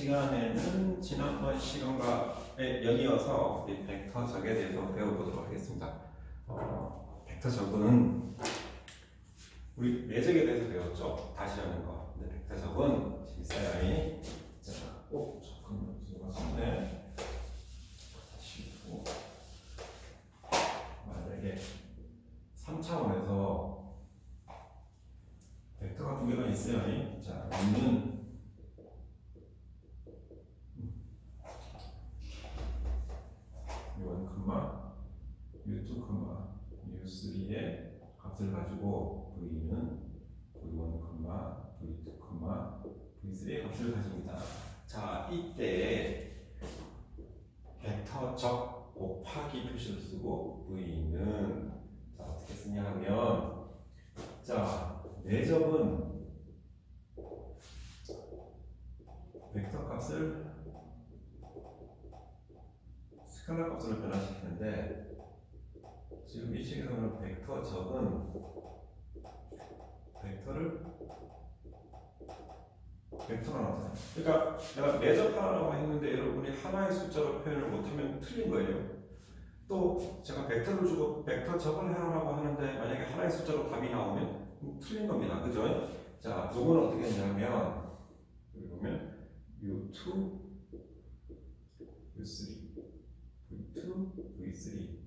시간에는 지난번 시간과에 연이어서 이 벡터적에 대해서 배워보도록 하겠습니다. 벡터적은 우리 매적에 대해서 배웠죠. 다시 하는 거. 근데 벡터적은 있어요. 자, 잠깐만 들어갔네. 다시 보고 만약에 3차원에서 벡터가 두 개가 있어요. 자, U는 U1, U3의 값을 가지고 V는 V1, V2, V3의 값을 가집니다. 자, 이때 벡터적 곱하기 표시를 쓰고 V는 자, 어떻게 쓰냐 하면 자, 내적은 벡터 값을 스칼라 값으로 변화시키는데 지금 이 책에서는 벡터 적은 벡터가 나오잖아요. 그러니까 내가 내적 하나라고 했는데 여러분이 하나의 숫자로 표현을 못하면 틀린 거예요. 또 제가 벡터를 주고 벡터 적을 해라고 하는데 만약에 하나의 숫자로 답이 나오면 틀린 겁니다. 그죠? 자, 요거는 어떻게 했냐면 여기 보면 U2, U3 V2, V3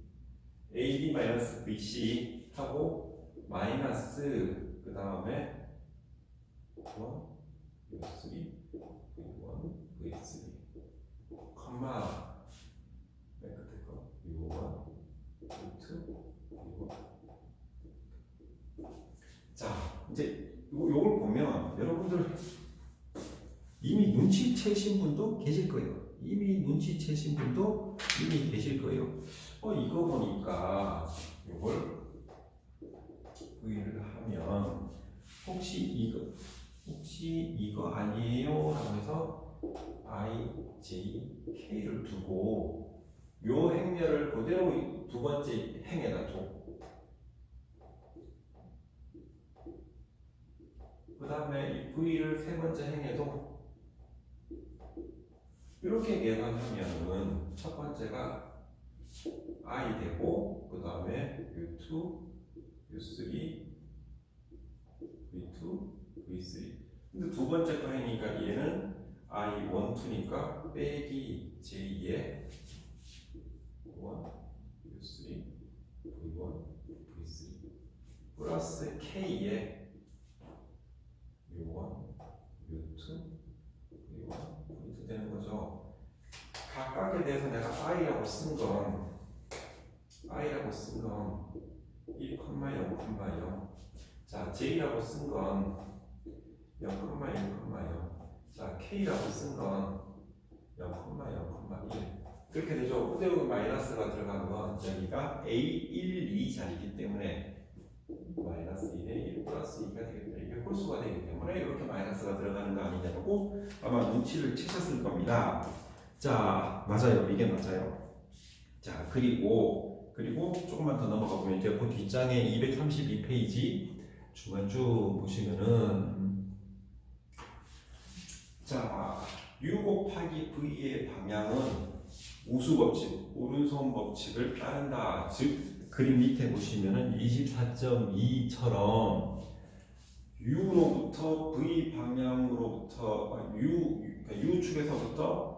AB-VC 하고 마이너스 그 다음에 1, U3, V1, V3 컴마 맨 끝에 거 U1, U2, V1 자 이제 요걸 보면 여러분들 이미 눈치채신 분도 계실 거예요. 이미 계실 거예요. 이거 보니까 이걸 V를 하면 혹시 이거 아니에요? 라고 해서 I, J, K를 두고 요 행렬을 그대로 두 번째 행에다 두고 그 다음에 이 V를 세 번째 행에도 이렇게 계산하면은 첫 번째가 I 되고 그 다음에 U2, U3, V2, V3 근데 두 번째 거 행이니까 얘는 I, 1, 2니까 빼기 J에 1, U3, V1, V3 플러스 K에 U1, U2, V1, V2 되는 거죠. 각각에 대해서 내가 I라고 쓴 건 1, 0,0. 자, J라고 쓴 건 0,1, 0. 자, K라고 쓴 건 0,0,1. 그렇게 되죠. 그대로 마이너스가 들어간 건 여기가 A, 1, 2 자리이기 때문에 마이너스 1에 1 플러스 2가 되겠다. 이게 홀수가 되기 때문에 이렇게 마이너스가 들어가는 거 아니냐고 아마 눈치를 채셨을 겁니다. 자, 맞아요. 이게 맞아요. 자, 그리고 조금만 더 넘어가 보면 이제 그 뒷장에 232페이지 중간쯤 보시면은 자, U 곱하기 V의 방향은 우수 법칙, 오른손 법칙을 따른다. 즉 그림 밑에 보시면은 24.2처럼 U로부터 V 방향으로부터 U축에서부터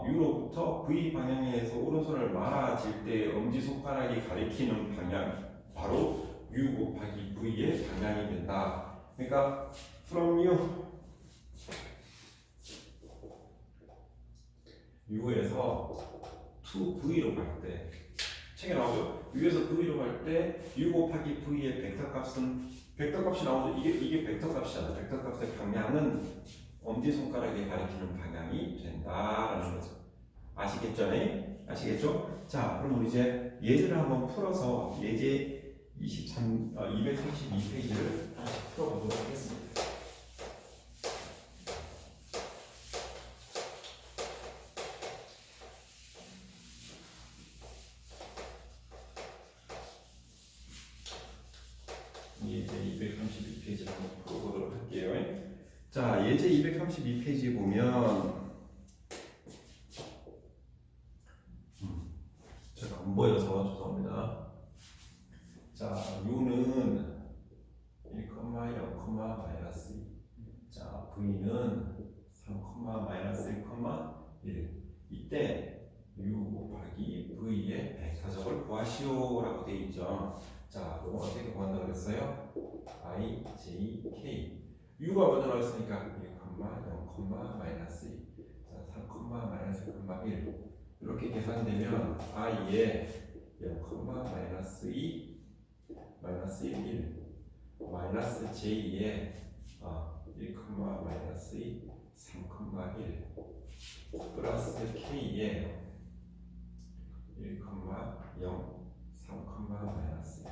U로부터 V 방향에서 오른손을 말아질 때 엄지손가락이 가리키는 방향 바로 U 곱하기 V의 방향이 된다. 그러니까 from U에서 to V로 갈 때 책에 나오죠. U에서 V로 갈 때 U 곱하기 V의 벡터값이 나오죠. 이게 벡터값이잖아요. 벡터값의 방향은 엄지손가락이 가리키는 방향이 된다라는 거죠. 아시겠죠? 네? 아시겠죠? 자, 그럼 우리 이제 예제를 한번 풀어서 예제 232페이지를 다시 풀어보도록 하겠습니다. 예제 232페이지를 한번 풀어보도록 할게요. 자, 예제 232페이지 보면 마이너스 2. 자, V는 3, 마이너스 1, 1. 이때 U 곱하기 V의 벡터적을 구하시오라고 되어 있죠. 자, 이거 어떻게 구한다고 그랬어요? I, J, K. U가 먼저 나왔으니까 1, 0, 마이너스 2. 자, 3, 마이너스 1, 이렇게 계산되면 I에 0, 마이너스 2, 마이너스 1, 마이너스 J에 1, 마이너스 2, 3, 1 플러스 K에 1, 0, 3, 마이너스 1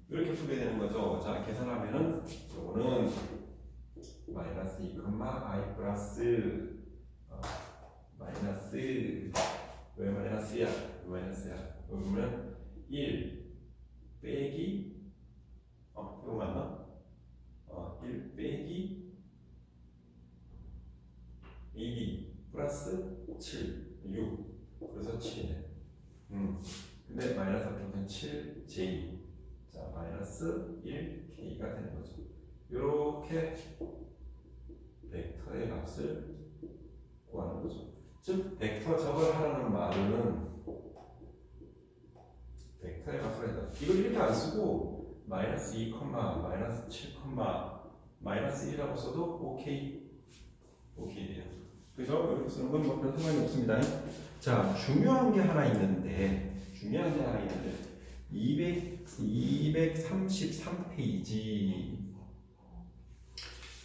이렇게 풀게 되는 거죠. 자, 계산하면은 요거는 마이너스 2, I 플러스 마이너스 왜 마이너스야? 그러면 1 빼기 이거 맞나? 1 빼기 2 플러스 7 6 그래서 7이네. 근데 마이너스 앞으로는 7j. 자, 마이너스 1k가 되는 거죠. 이렇게 벡터의 값을 구하는 거죠. 즉 벡터적을 하라는 말은 벡터의 값을 한다. 이걸 이렇게 안 쓰고 마이너스 2, 마이너스 7, 마이너스 1이라고 써도 오케이 돼요. 그죠? 이렇게 쓰는 건 뭐 별 상관이 없습니다. 자, 중요한 게 하나 있는데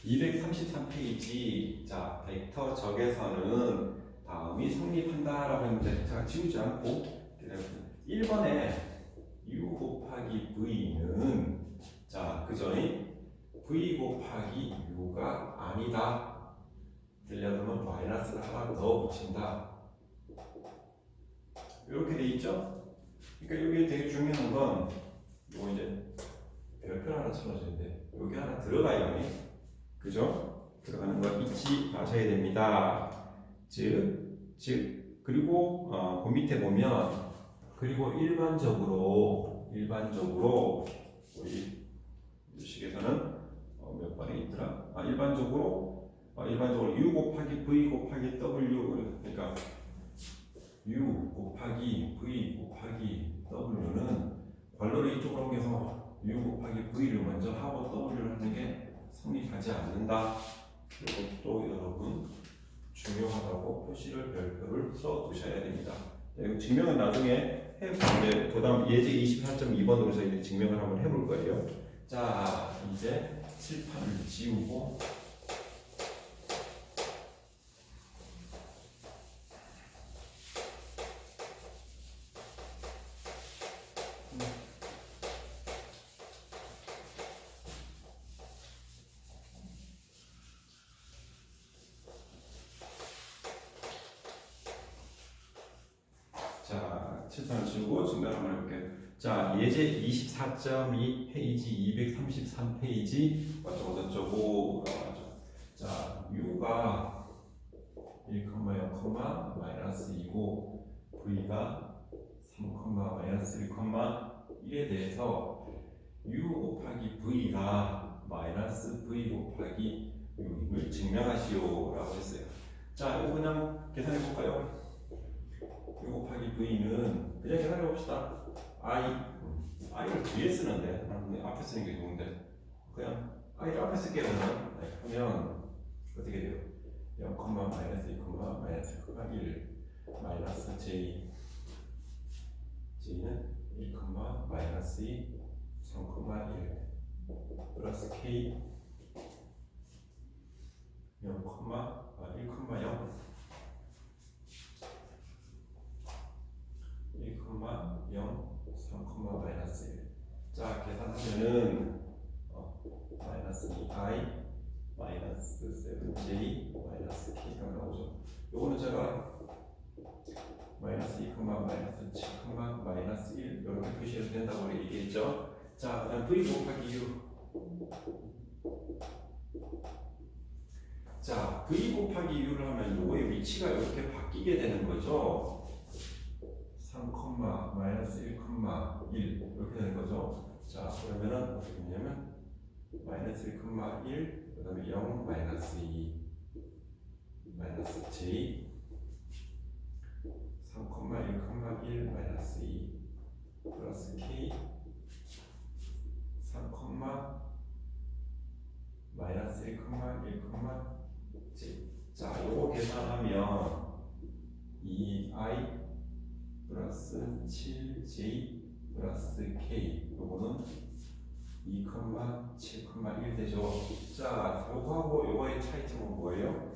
233페이지. 자, 벡터적에서는 다음이 성립한다라고 했는데 제가 지우지 않고 1번에 U 곱하기 V는 자, 그죠? V 곱하기 U가 아니다. 되려면 마이너스를 하나 더 붙인다. 이렇게 돼 있죠? 그러니까 이게 되게 중요한 건 이거 이제 별표 하나 쳐놓으시는데 여기 하나 들어가요. 그죠? 들어가는 거 잊지 마셔야 됩니다. 즉 그리고 그 밑에 보면 그리고 일반적으로 우리 식에서는 몇 번에 있더라? 일반적으로 U 곱하기 V 곱하기 W 그러니까 U 곱하기 V 곱하기 W는 괄호를 이쪽으로 옮겨서 U 곱하기 V를 먼저 하고 W를 하는 게 성립하지 않는다. 이것도 여러분 중요하다고 표시를 별표를 써 두셔야 됩니다. 이 증명은 나중에 해볼게. 그다음 예제 24.2번으로 저희들이 증명을 한번 해볼 거예요. 자, 이제 칠판을 지우고 칠판을 지우고 증명 한번 해볼게요. 자, 예제 24.2 페이지 233페이지 어쩌고 자, U가 1, 0, 마이너스 2고 V가 3, 마이너스 1, 1에 대해서 U 곱하기 V가 마이너스 V 곱하기 U임을 증명하시오라고 했어요. 자, 이거 그냥 계산해 볼까요? U 곱하기 V는 그냥 계산해 봅시다. I를 뒤에 쓰는데 앞에 쓰는 게 좋은데 그냥 I를 앞에 쓸게요. 그러면 어떻게 돼요? 0, 마이너스 2, 마이너스 1 마이너스 J는 1, 마이너스 2, 3, 1 플러스 K 0, 1, 0 0, 3, 마이너스 1. 자, 계산하면은 마이너스 2i 마이너스 7j 마이너스 k가 나오죠. 요거는 제가 마이너스 2, 마이너스 7, 마이너스 1 이렇게 표시해도 된다고 얘기했죠. 자, 그다음 v 곱하기 u. 자, v 곱하기 u를 하면 요거의 위치가 이렇게 바뀌게 되는 거죠. 3, 마이너스 1, 1 이렇게 되는 거죠. 자, 그러면은 어떻게 되냐면 마이너스 1, 1 그 다음에 0 마이너스 2 마이너스 j 3,1,1 마이너스 2 플러스 k 3, 마이너스 1, 1, j. 자, 요거 계산하면 2i 플러스 7j 플러스 k 요거는 2, 7,1 되죠. 자, 요거하고 요거의 차이점은 뭐예요?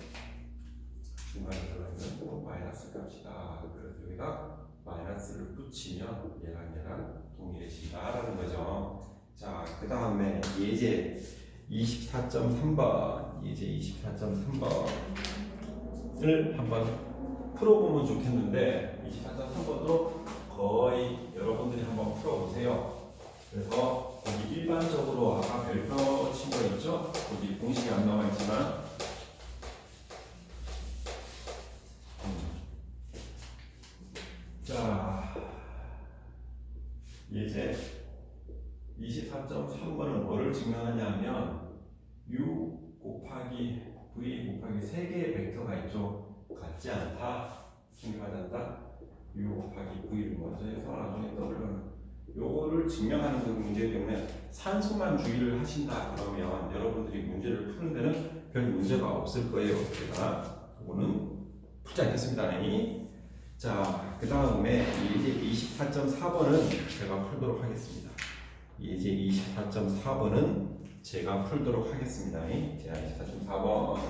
중간에 들어있는 마이너스 값이다. 그래서 여기다 마이너스를 붙이면 얘랑 동일해진다라는 거죠. 자, 그 다음에 예제 24.3번 예제 24.3번을 한번 풀어보면 좋겠는데 24.3번도 거의 여러분들이 한번 풀어보세요. 그래서 거기 일반적으로 아까 별표 친 거 있죠? 거기 공식이 안 나와 있지만 자, 예제 24.3번은 뭐를 증명하냐면 u 곱하기 v 곱하기 3개의 벡터가 있죠. 같지 않다. 중요하지 않다. u 곱하기 v를 먼저 해서 나중에 w는 요거를 증명하는 그 문제 때문에 산수만 주의를 하신다 그러면 여러분들이 문제를 푸는 데는 별 문제가 없을 거예요. 제가 그거는 풀지 않겠습니다. 자, 그 다음에 예제 24.4번은 제가 풀도록 하겠습니다. 예제 24.4번은 제가 풀도록 하겠습니다. 자, 24.4번.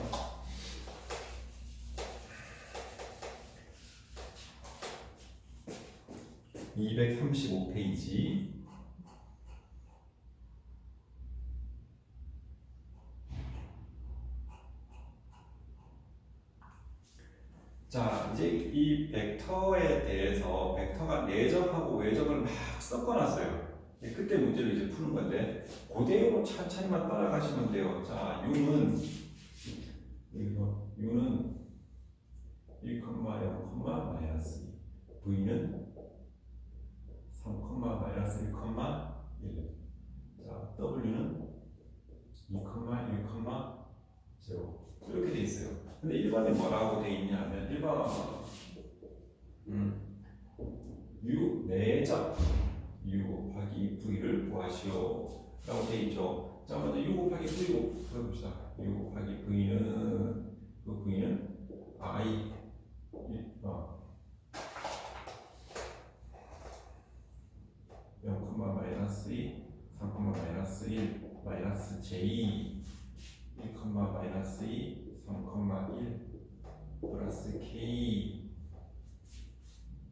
(235페이지) 자, 이제 이 벡터에 대해서 벡터가 내적하고 외적을 막 섞어놨어요. 그때 문제를 이제 푸는 건데 그대로 차차리만 따라가시면 돼요. 자, u는 1, 0, 마이너스 2, v는 3, 마이너스 1, 1. 자, w는 2, 1, 0. 이렇게 돼 있어요. 근데 1번에 뭐라고 돼 있냐면 1번 u 내적 u 곱하기 v를 구하시오 라고 돼 있죠. 자, 먼저 u 곱하기 v로 풀어봅시다. u 곱하기 v는 그 v는 i 0, 마이너스 2 3, 마이너스 1 마이너스 j 1, 마이너스 2 3,1 플러스 k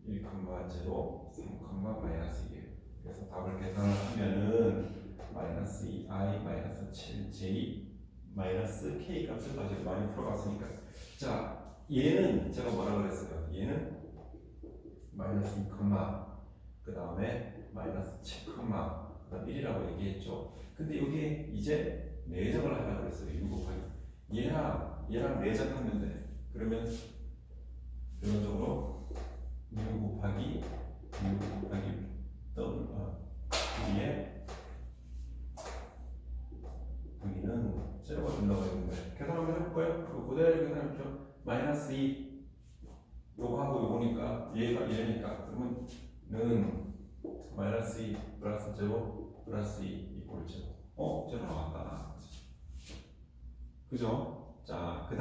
1, 0 3, 마이너스 1. 그래서 답을 계산을 하면은 마이너스 2i 마이너스 7j 마이너스 k 값을 다시 많이 풀어봤으니까. 자, 얘는 제가 뭐라 그랬어요? 얘는 마이너스 2, 그 다음에 마이너스 7, 그 다음 1이라고 얘기했죠. 근데 여기 이제 내적을 하려고 그랬어요. 6 곱하기 얘랑 내적하면 돼. 그러면 결론적으로 6 곱하기 V에 V는 제로가 된다고 했는데 계산 한번 해볼까요? 그 그대로 계산해보죠. 마이너스 2 요거하고 요거니까 얘가 얘니까 그러면 는 마이너스 2 플러스 제로 플러스 2 이꼴 제로. 제로 나왔다. 그죠? 자, 그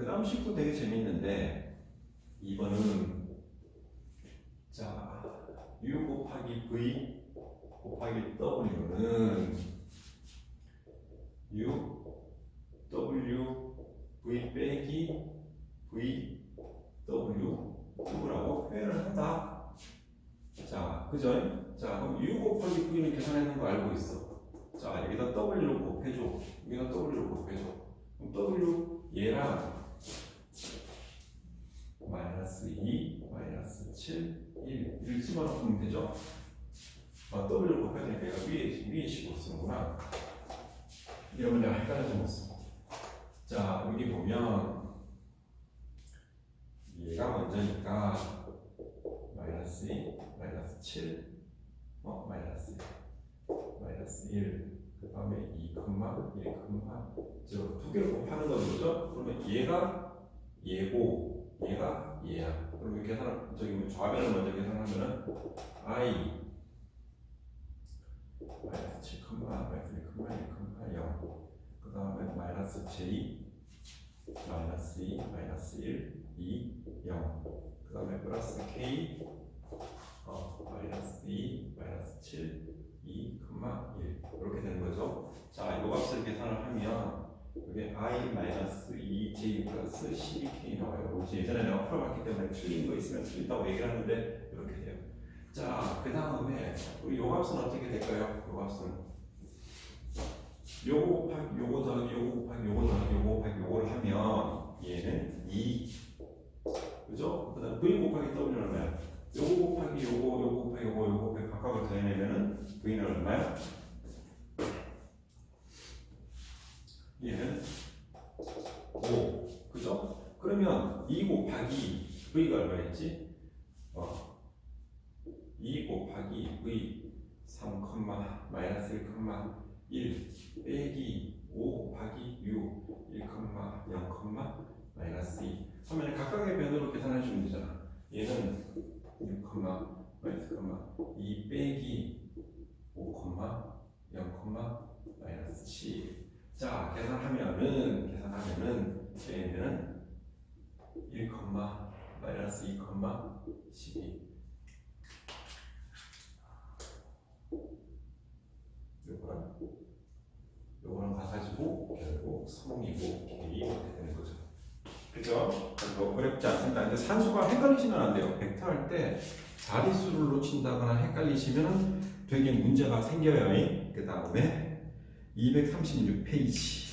다음 식도 되게 재밌는데 2번은 자, u 곱하기 v 곱하기 w는 u w v 빼기 v w w라고 표현을 한다. 자, 그죠? 자, 그럼 u 곱하기 v는 계산하는 거 알고 있어. 자, 여기다 w로 곱해줘. 여기다 w로 곱해줘. 그럼 w 얘랑 마이너스 2, 마이너스 7, 1을 집어넣으면 되죠? w를 곱해야 되니까 얘가 위에 식으로 쓰는구나. 이러면 내가 헷갈려서 못 써. 자, 여기 보면 얘가 먼저니까 마이너스 2, 마이너스 7, 마이너스 1. 그 다음에 다음에 2, 1, 0. 두 개를 곱하는 거죠, 그죠? 그러면 얘가 얘고 얘가 얘야. 그러면 계산 저기 좌변을 먼저 계산하면은 I 마이너스 7, 마이너스 1, 0. 그 다음에 마이너스 J 마이너스 2, 마이너스 1, 2, 0. 그 다음에 플러스 K 마이너스 2, 마이너스 7, 2, 1 이렇게 되는 거죠. 자, 이 값을 계산을 하면 이게 I 마이너스 2J 플러스 12K 나와요. 혹시 예전에 내가 풀어봤기 때문에 틀린 거 있으면 틀린다고 얘기를 하는데 이렇게 돼요. 자, 그 다음에 우리 이 값은 어떻게 될까요? 이 값은 요거 곱하기 요거 더하기 요거 곱하기 요거 더하기 요거 곱하기 요거를 하면 얘는 2, 그죠? 그 다음 V 곱하기 W는 얼마야? 요거 곱하기 요거 곱하기 요거 곱하기 각각을 더해내면은 V는 얼마야? 얘는 5, 그죠? 그러면 2 곱하기 V가 얼마였지? 2 곱하기 V 3, 마이너스 1, 빼기 5 곱하기 6 1, 0, 마이너스 2 하면 각각의 변으로 계산해 주면 되잖아. 얘는 6, 마이너스 2 빼기 5, 0, 마이너스 7. 자, 계산하면은 얘는 1, 마이너스 2, 12. 요거랑 같아지고 결국 3이고 K 이렇게 되는 거죠. 그죠? 뭐 어렵지 않습니다. 근데 산수가 헷갈리시면 안 돼요. 벡터 할 때 자릿수를 놓친다거나 헷갈리시면 되게 문제가 생겨요. 그 다음에 236페이지.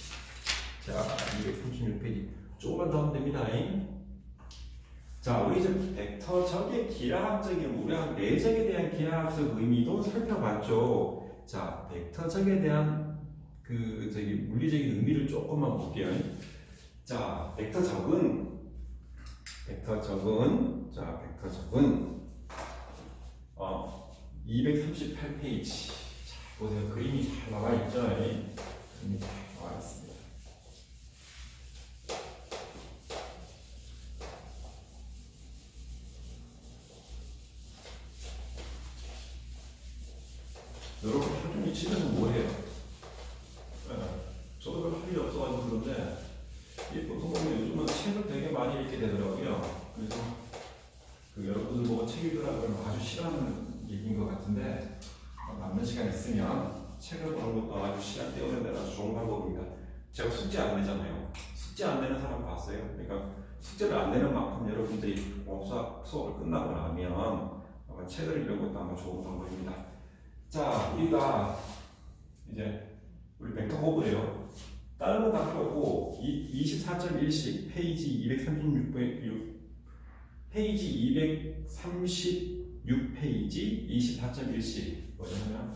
자, 236페이지. 조금만 더 하면 됩니다. 자, 우리 이제 벡터적의 기하학적인 무량 내적에 대한 기하학적 의미도 살펴봤죠. 자, 벡터적에 대한 물리적인 의미를 조금만 볼게요. 자, 벡터적은 238페이지. 자, 보세요. 그림이 잘 나와 있죠. 그림이 잘 나와 있습니다. 여러분 하루 집에서 뭐해요? 저도 별로 할 일이 없어가지고 그런데 보통 보면 요즘은 책을 되게 많이 읽게 되더라고요. 그래서 여러분들 보고 책 읽으라고 하면 아주 싫어하는 얘기인 것 같은데 남는 시간 있으면 책을 보는 것도 아주 시간 때우는 데는 아주 좋은 방법입니다. 제가 숙제 안 내잖아요. 숙제 안 내는 사람 봤어요. 그러니까 숙제를 안 내는 만큼 여러분들이 수업을 끝나고 나면 아마 책을 읽는 것도 아마 좋은 방법입니다. 자, 우리가 이제 우리 벡터 호브래요. 다른 건 다 필요 없고 24.1식 페이지 236페이지 24.1식 뭐냐면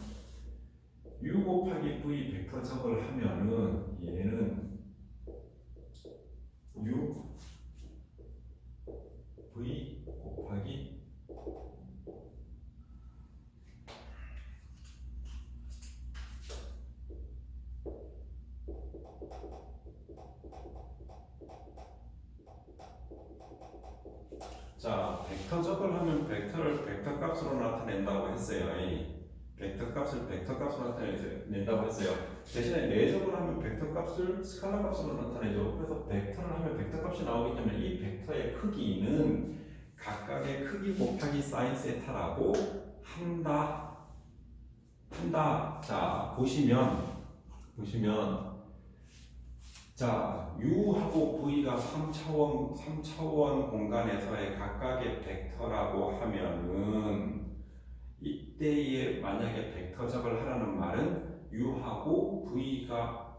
U 곱하기 V 벡터적을 하면은 얘는 U V 곱하기 자, 벡터적을 하면 벡터를 벡터 값으로 나타낸다고 했어요. 벡터 값을 벡터 값으로 나타낸다고 했어요. 대신에 내적으로 하면 벡터 값을 스칼라 값으로 나타내죠. 그래서 벡터를 하면 벡터 값이 나오기 때문에 이 벡터의 크기는 각각의 크기 곱하기 사인 세타라고 한다. 자, 보시면 자, U하고 V가 3차원 공간에서의 각각의 벡터라고 하면은 이때에 만약에 벡터적을 하라는 말은 U하고 V가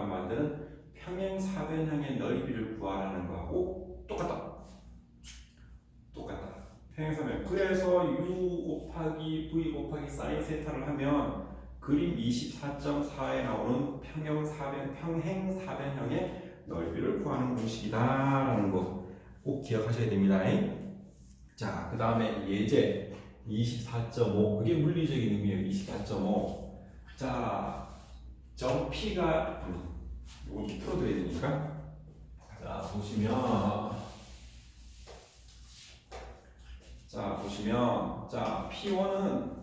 만드는 평행 사변형의 넓이를 구하라는 거하고 똑같다. 평행사변. 그래서 U 곱하기 V 곱하기 사인 세타를 하면 그림 24.4에 나오는 평행 사변형의 넓이를 구하는 공식이다라는 거 꼭 기억하셔야 됩니다. 자, 그 다음에 예제 24.5 그게 물리적인 의미예요. 24.5 자, 점 P가 이거 풀어드려야 되니까. 자, 보시면 자, P1은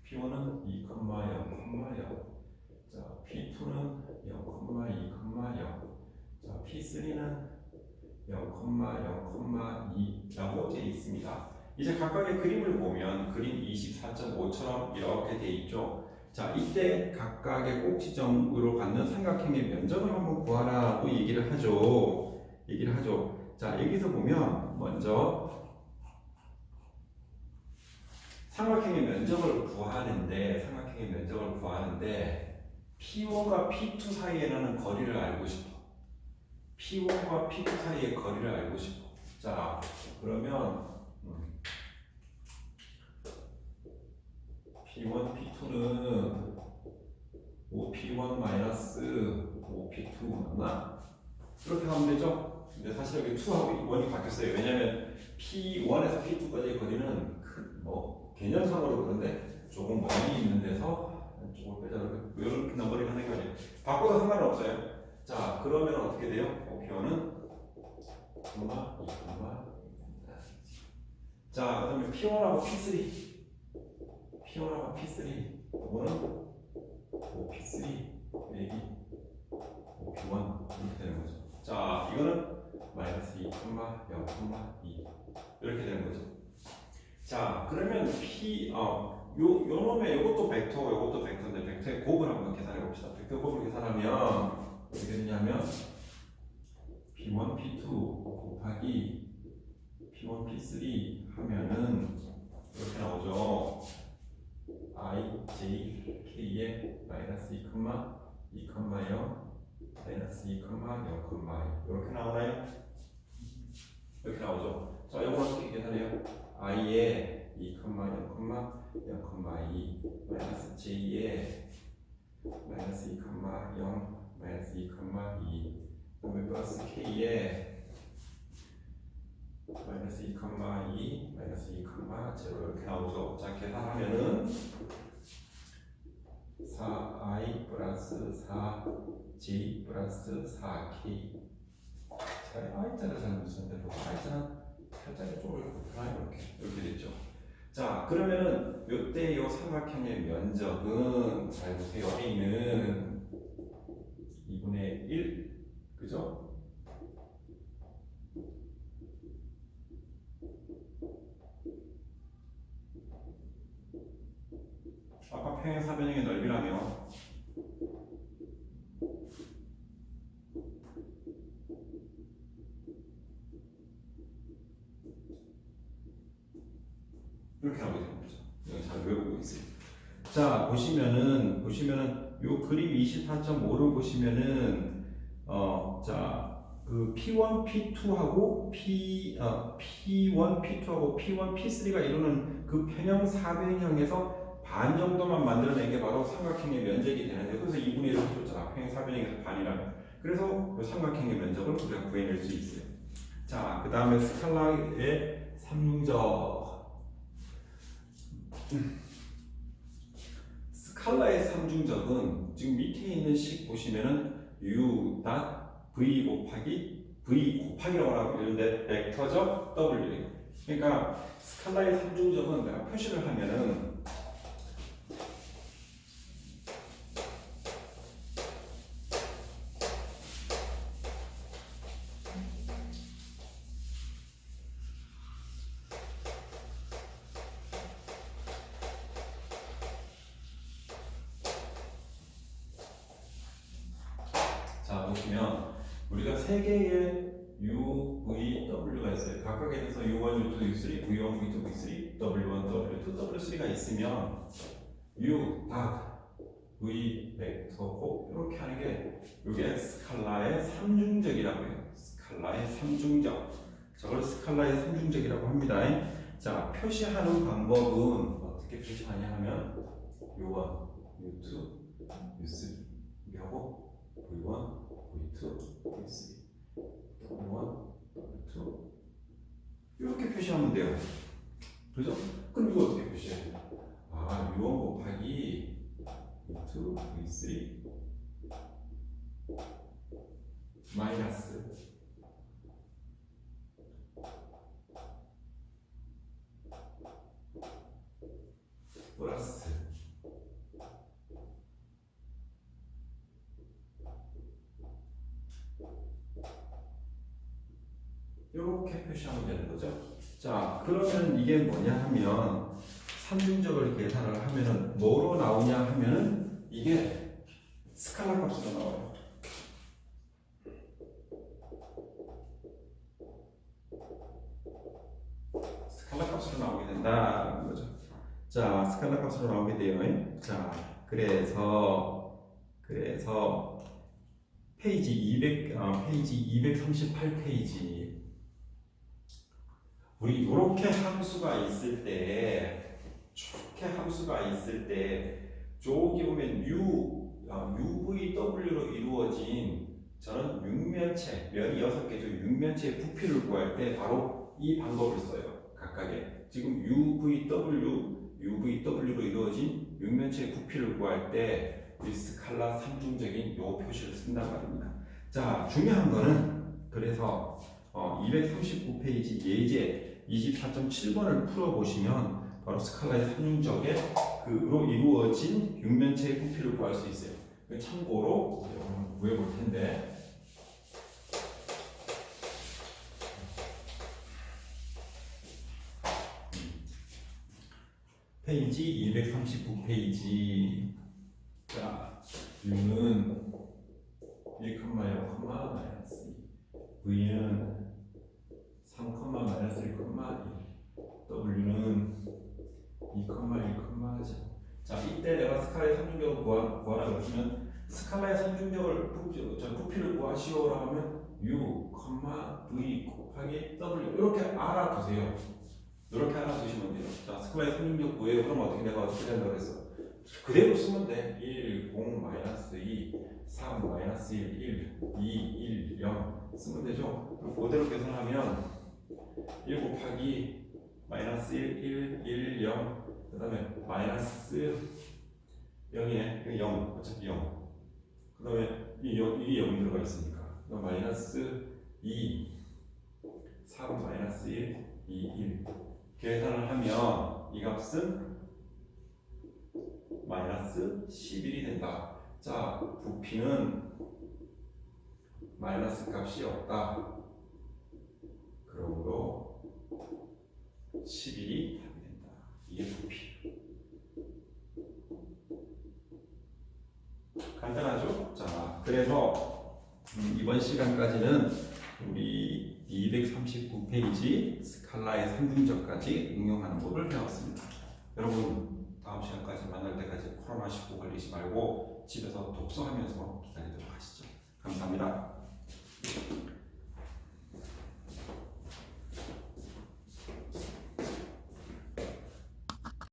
2,0,0. 자, P2는 0,2,0. 자, P3는 0,0,2라고 되어 있습니다. 이제 각각의 그림을 보면 그림 24.5처럼 이렇게 되어 있죠. 자, 이때 각각의 꼭지점으로 갖는 삼각형의 면적을 한번 구하라고 얘기를 하죠. 자, 여기서 보면 먼저 삼각형의 면적을 구하는데 P1과 P2 사이에 나는 거리를 알고 싶어. P1과 P2 사이의 거리를 알고 싶어. 자, 그러면 P1, P2는 5P1 마이너스 5P2 맞나? 이렇게 하면 되죠? 근데 사실 여기 2하고 1이 바뀌었어요. 왜냐면 P1에서 P2까지의 거리는 개념상으로 그런데 조금 멀리 있는 데서 조금 빼자. 이렇게 넘버링 하는 게 아니에요. 바꿔도 상관은 없어요. 자, 그러면 어떻게 돼요? P1은 2, 자, 그 다음에 P1하고 P3 이거는 5P3 빼기 5P1 이렇게 되는 거죠. 자, 이거는 마이너스 2, 0,2 이렇게 되는 거죠. 자, 그러면 요놈의 요것도 벡터인데 벡터의 곱을 한번 계산해 봅시다. 벡터 곱을 계산하면 어떻게 되냐면 P1, P2 곱하기 P1, P3 하면은 이렇게 나오죠. I, J, K의 마이너스 2,0 마이너스 2,0 이렇게 나오나요? 이렇게 나오죠. 자, 이거 어떻게 계산해요? I의 2,0, 0,2 마이너스 J의 마이너스 2,0 마이너스 2,2 그다음에 플러스 K의 마이너스 2,2 마이너스 2,0 이렇게 나오죠. 자, 계산하면은 4i 플러스 4j 플러스 4k. 자, i자를 잘 못 쓰는데 보통 i자는 살짝 쪽을 곱하나 이렇게 됐죠. 자, 그러면은 요때 요 삼각형의 면적은 잘 보세요. a는 2분의 1 그죠? 아까 평행 사변형의 넓이라며 이렇게 나오게 되는 거죠. 이거 잘 외우고 있어요. 자, 보시면은 요 그림 24.5를 보시면은 그 P1, P2하고 P1, P2하고 P1, P3가 이루는 그 평형 사변형에서 반 정도만 만들어낸 게 바로 삼각형의 면적이 되는데 그래서 2분의 1을 줬잖아. 평행 사변형에서 반이라면. 그래서 이 삼각형의 면적을 우리가 구해낼 수 있어요. 자, 그 다음에 스칼라의 삼중적. 스칼라의 삼중적은 지금 밑에 있는 식 보시면은 U V 곱하기라고 하고 이런데 벡터적 W예요. 그러니까 스칼라의 삼중적은 내가 표시를 하면은 보시면 우리가 세 개의 U, V, W가 있어요. 각각에 대해서 U1, U2, U3, V1, V2, V3, W1, W2, W3가 있으면 U, 각, V, 벡터, 곱 이렇게 하는 게 이게 스칼라의 삼중적이라고 해요. 스칼라의 삼중적. 저걸 스칼라의 삼중적이라고 합니다. 자, 표시하는 방법은 어떻게 표시하냐 하면 U1, U2, U3 이렇게 하고 V1, V2, V3, W1, W2 이렇게 표시하면 돼요. 그죠? 그럼 이거 어떻게 표시해요? U1 곱하기 U2 V3 마이너스 플러스 이렇게 표시하면 되는 거죠. 자, 그러면 이게 뭐냐 하면 삼중적을 계산을 하면은 뭐로 나오냐 하면은 이게 스칼라 값으로 나와요. 스칼라 값으로 나오게 된다는 거죠. 자, 스칼라 값으로 나오게 돼요. 자, 그래서 페이지 238페이지 우리 이렇게 함수가 있을 때 저기 보면 UVW로 이루어진 저는 육면체, 면이 6개죠. 육면체의 부피를 구할 때 바로 이 방법을 써요. 각각의 지금 UVW로 이루어진 육면체의 부피를 구할 때 이 스칼라 삼중적인 요 표시를 쓴단 말입니다. 자, 중요한 거는 그래서 239페이지 예제 24.7번을 풀어보시면 바로 스칼라의 삼중적에 그로 이루어진 육면체의 부피를 구할 수 있어요. 참고로 구해볼 텐데 페이지 239페이지 자, U는 1, 0, 마이너스 2 V는 3, 마이너스 1, 1 W는 2, 1, 0 자, 이때 내가 스칼라의 삼중적을 구하라 그러면 스칼라의 삼중적을 부피를 구하시오라고 하면 U, V 곱하기 W 이렇게 알아두세요. 이렇게 알아두시면 돼요. 자, 스칼라의 삼중적 구해요. 그럼 어떻게 내가 어떻게 된다고 그랬어? 그대로 쓰면 돼. 1, 0, 마이너스 2, 3, 마이너스 1, 1, 2, 1, 0 쓰면 되죠. 그대로 계산하면 1 곱하기 마이너스 1, 1, 1, 0 그 다음에 마이너스 0이네. 0 어차피 0 그 다음에 이 0이 들어가 있으니까 그 마이너스 2, 3, 마이너스 1, 2, 1 계산을 하면 이 값은 마이너스 11이 된다. 자, 부피는 마이너스 값이 없다. 그러므로 11이 답이 된다. 이게 부피. 간단하죠? 자, 그래서 이번 시간까지는 우리 239페이지 스칼라의 삼중적까지 응용하는 법을 배웠습니다. 여러분 다음 시간까지 만날 때까지 코로나19 걸리지 말고 집에서 독서하면서 기다리도록 하시죠. 감사합니다.